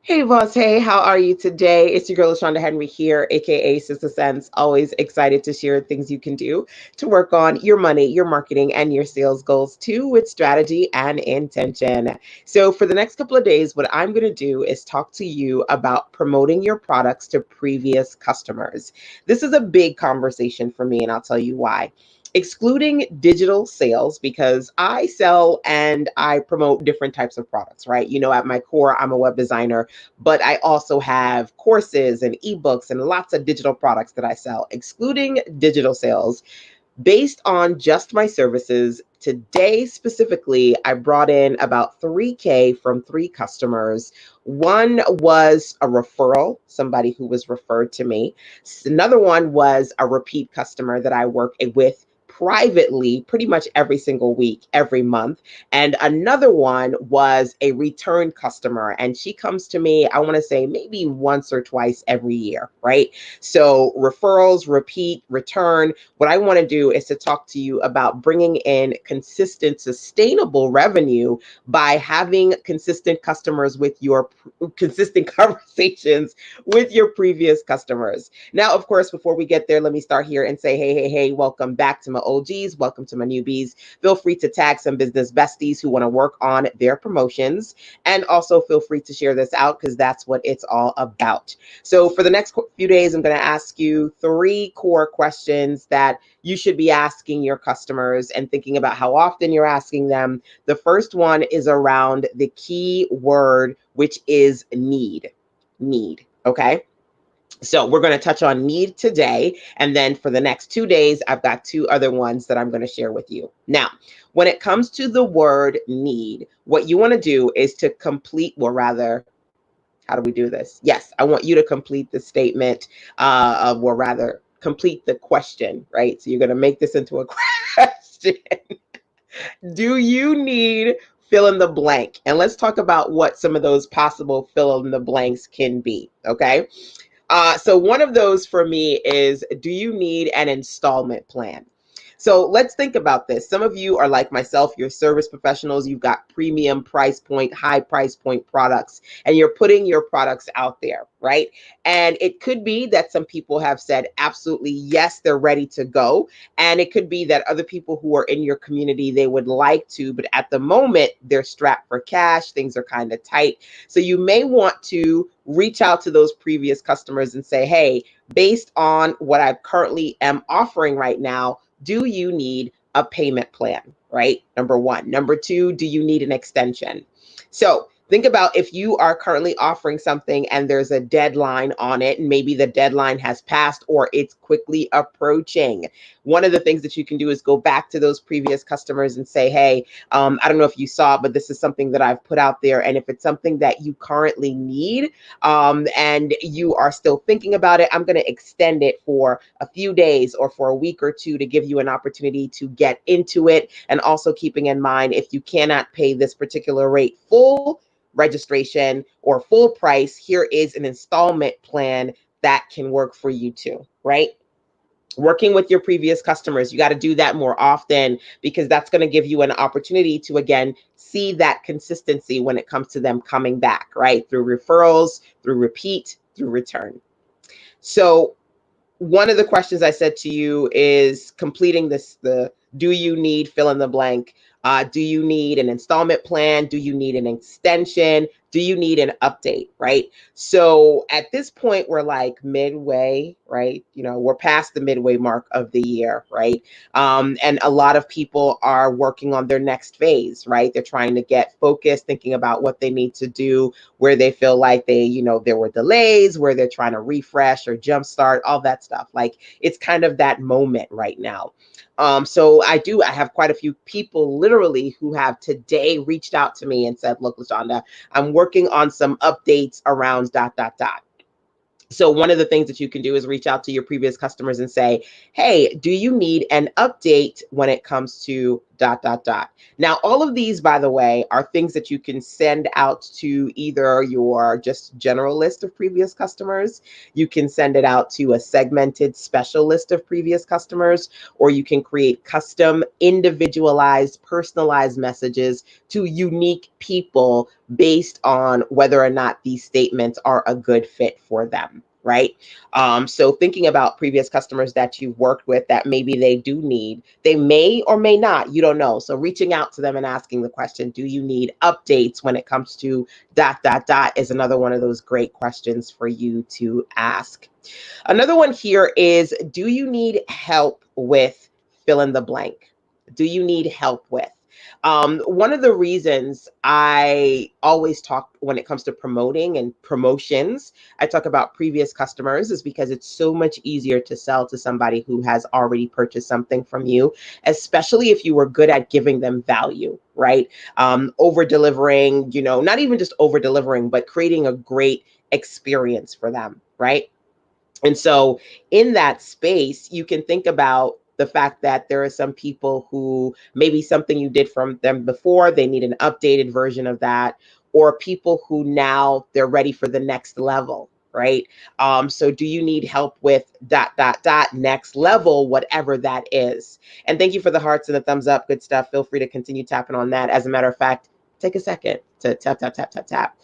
Hey boss, hey, how are you today? It's your girl LaShonda Henry here, aka Sister Sense. Always excited to share things you can do to work on your money, your marketing, and your sales goals too with strategy and intention. So, for the next couple of days, what I'm going to do is talk to you about promoting your products to previous customers. This is a big conversation for me, and I'll tell you why excluding digital sales because I sell and I promote different types of products, right? At my core, I'm a web designer, but I also have courses and ebooks and lots of digital products that I sell. Excluding digital sales, based on just my services, today specifically, I brought in about 3K from three customers. One was a referral, somebody who was referred to me. Another one was a repeat customer that I work with privately pretty much every single week, every month. And another one was a return customer. And she comes to me, I want to say maybe once or twice every year, right? So referrals, repeat, return. What I want to do is to talk to you about bringing in consistent, sustainable revenue by having consistent customers with your consistent conversations with your previous customers. Now, of course, before we get there, let me start here and say, hey, welcome back to my OGs. Welcome to my newbies. Feel free to tag some business besties who want to work on their promotions. And also feel free to share this out because that's what it's all about. So for the next few days, I'm going to ask you three core questions that you should be asking your customers and thinking about how often you're asking them. The first one is around the key word, which is need. Need. Okay. So we're going to touch on need today. And then for the next 2 days, I've got two other ones that I'm going to share with you. Now, when it comes to the word need, what you want to do is to complete, or rather, how do we do this? Yes, I want you to complete the statement, or rather, complete the question, right? So you're going to make this into a question. Do you need fill in the blank? And let's talk about what some of those possible fill in the blanks can be, okay? So one of those for me is, do you need an installment plan? So let's think about this. Some of you are like myself, you're service professionals, you've got premium price point, high price point products, and you're putting your products out there, right? And it could be that some people have said, absolutely, yes, they're ready to go. And it could be that other people who are in your community, they would like to, but at the moment, they're strapped for cash, things are kind of tight. So you may want to reach out to those previous customers and say, hey, based on what I currently am offering right now, do you need a payment plan, right? Number one. Number two, do you need an extension? So think about if you are currently offering something and there's a deadline on it, and maybe the deadline has passed or it's quickly approaching. One of the things that you can do is go back to those previous customers and say, hey, I don't know if you saw, but this is something that I've put out there. And if it's something that you currently need, and you are still thinking about it, I'm going to extend it for a few days or for a week or two to give you an opportunity to get into it. And also keeping in mind, if you cannot pay this particular rate full registration or full price, here is an installment plan that can work for you too, right? Working with your previous customers, you got to do that more often because that's going to give you an opportunity to, again, see that consistency when it comes to them coming back, right? Through referrals, through repeat, through return. So one of the questions I said to you is completing this, the do you need fill in the blank? Do you need an installment plan? Do you need an extension? Do you need an update? Right. So at this point, we're like midway, right? We're past the midway mark of the year, right? And a lot of people are working on their next phase, right? They're trying to get focused, thinking about what they need to do, where they feel like there were delays, where they're trying to refresh or jumpstart, all that stuff. Like it's kind of that moment right now. So I have quite a few people literally who have today reached out to me and said, look, LaShonda, I'm working on some updates around dot, dot, dot. So one of the things that you can do is reach out to your previous customers and say, hey, do you need an update when it comes to dot, dot, dot. Now, all of these, by the way, are things that you can send out to either your just general list of previous customers, you can send it out to a segmented special list of previous customers, or you can create custom, individualized, personalized messages to unique people based on whether or not these statements are a good fit for them, right? So thinking about previous customers that you've worked with that maybe they do need, they may or may not, you don't know. So reaching out to them and asking the question, do you need updates when it comes to dot, dot, dot is another one of those great questions for you to ask. Another one here is, do you need help with fill in the blank? Do you need help with? One of the reasons I always talk when it comes to promoting and promotions, I talk about previous customers is because it's so much easier to sell to somebody who has already purchased something from you, especially if you were good at giving them value, right? Over delivering, not even just over delivering, but creating a great experience for them, right? And so in that space, you can think about the fact that there are some people who maybe something you did from them before, they need an updated version of that, or people who now they're ready for the next level, right? So do you need help with dot, dot, dot, next level, whatever that is? And thank you for the hearts and the thumbs up. Good stuff. Feel free to continue tapping on that. As a matter of fact, take a second to tap, tap, tap, tap, tap.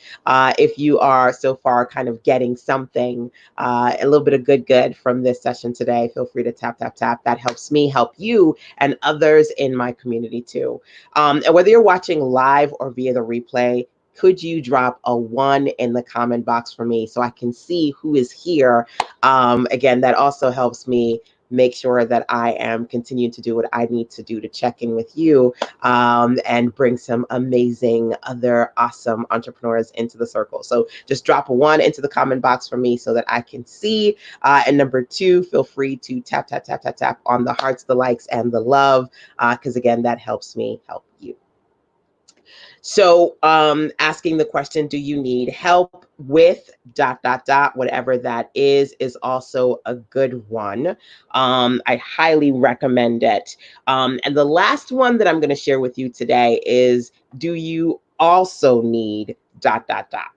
If you are so far kind of getting something, a little bit of good from this session today, feel free to tap, tap, tap. That helps me help you and others in my community too. And whether you're watching live or via the replay, could you drop a 1 in the comment box for me so I can see who is here? Again, that also helps me make sure that I am continuing to do what I need to do to check in with you, and bring some amazing other awesome entrepreneurs into the circle. So just drop a 1 into the comment box for me so that I can see. And number 2, feel free to tap, tap, tap, tap, tap on the hearts, the likes, and the love, because again, that helps me help you. So asking the question, do you need help with dot, dot, dot, whatever that is also a good one. I highly recommend it. And the last one that I'm going to share with you today is, do you also need dot, dot, dot?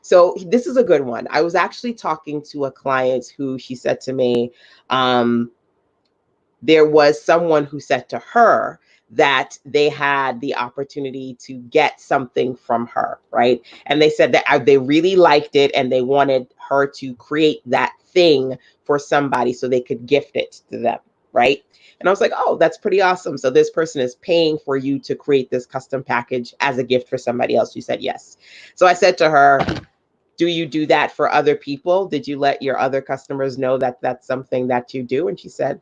So this is a good one. I was actually talking to a client who she said to me, there was someone who said to her that they had the opportunity to get something from her, right? And they said that they really liked it and they wanted her to create that thing for somebody so they could gift it to them, right? And I was like, oh, that's pretty awesome. So this person is paying for you to create this custom package as a gift for somebody else. She said yes. So I said to her, do you do that for other people? Did you let your other customers know that that's something that you do? And she said,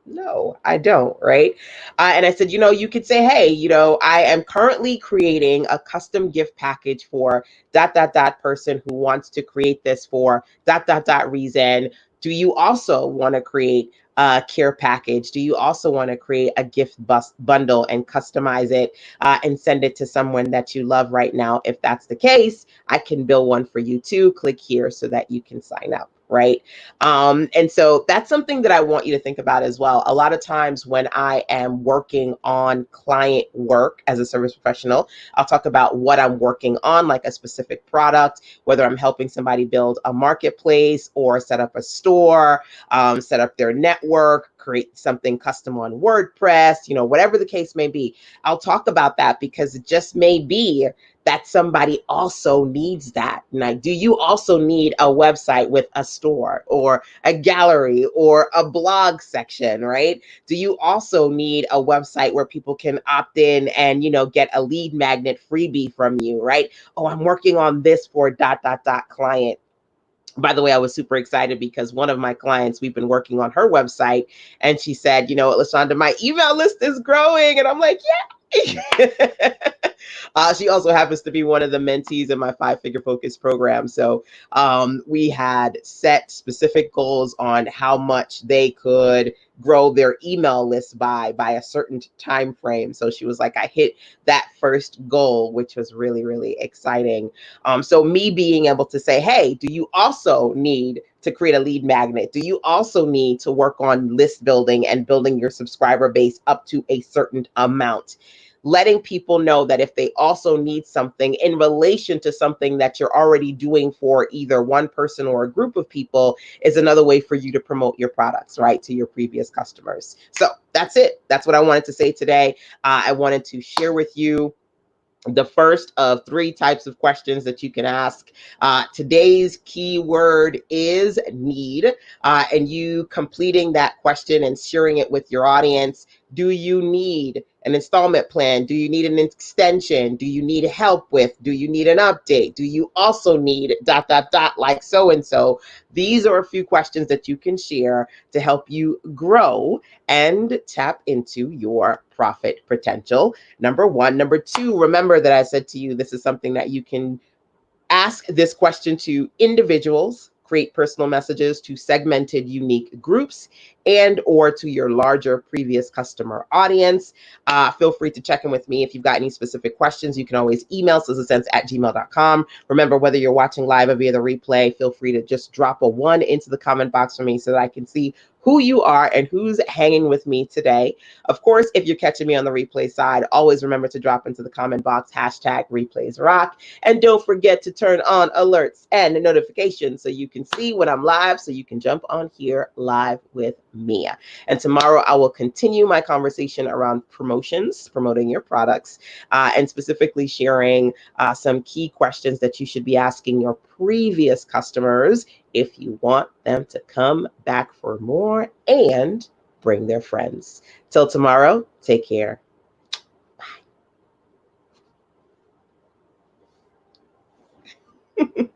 no, I don't, right? And I said, you could say, hey, I am currently creating a custom gift package for dot, dot, dot person who wants to create this for dot, dot, dot reason. Do you also want to create a care package? Do you also want to create a gift bundle and customize it, and send it to someone that you love right now? If that's the case, I can build one for you too. Click here so that you can sign up, right? And so that's something that I want you to think about as well. A lot of times when I am working on client work as a service professional, I'll talk about what I'm working on, like a specific product, whether I'm helping somebody build a marketplace or set up a store, set up their network, create something custom on WordPress, whatever the case may be. I'll talk about that because it just may be that somebody also needs that. Now, do you also need a website with a store or a gallery or a blog section, right? Do you also need a website where people can opt in and, get a lead magnet freebie from you, right? Oh, I'm working on this for dot, dot, dot client. By the way, I was super excited because one of my clients, we've been working on her website, and she said, LaShonda, my email list is growing. And I'm like, yeah. She also happens to be one of the mentees in my 5-figure focus program. So we had set specific goals on how much they could grow their email list by a certain time frame. So she was like, I hit that first goal, which was really, really exciting. So me being able to say, hey, do you also need to create a lead magnet? Do you also need to work on list building and building your subscriber base up to a certain amount? Letting people know that if they also need something in relation to something that you're already doing for either one person or a group of people is another way for you to promote your products, right, to your previous customers. So that's it. That's what I wanted to say today. I wanted to share with you the first of 3 types of questions that you can ask. Today's keyword is need, and you completing that question and sharing it with your audience. Do you need an installment plan? Do you need an extension? Do you need help with? Do you need an update? Do you also need ... like so and so? These are a few questions that you can share to help you grow and tap into your profit potential. Number 1. Number 2, remember that I said to you, this is something that you can ask this question to individuals, create personal messages to segmented unique groups, and or to your larger previous customer audience. Feel free to check in with me if you've got any specific questions. You can always email sizzlesense@gmail.com. Remember, whether you're watching live or via the replay, feel free to just drop a 1 into the comment box for me so that I can see who you are and who's hanging with me today. Of course, if you're catching me on the replay side, always remember to drop into the comment box #replaysrock. And don't forget to turn on alerts and notifications so you can see when I'm live, so you can jump on here live with me. And tomorrow I will continue my conversation around promotions, promoting your products, and specifically sharing some key questions that you should be asking your previous customers if you want them to come back for more and bring their friends. Till tomorrow, take care. Bye.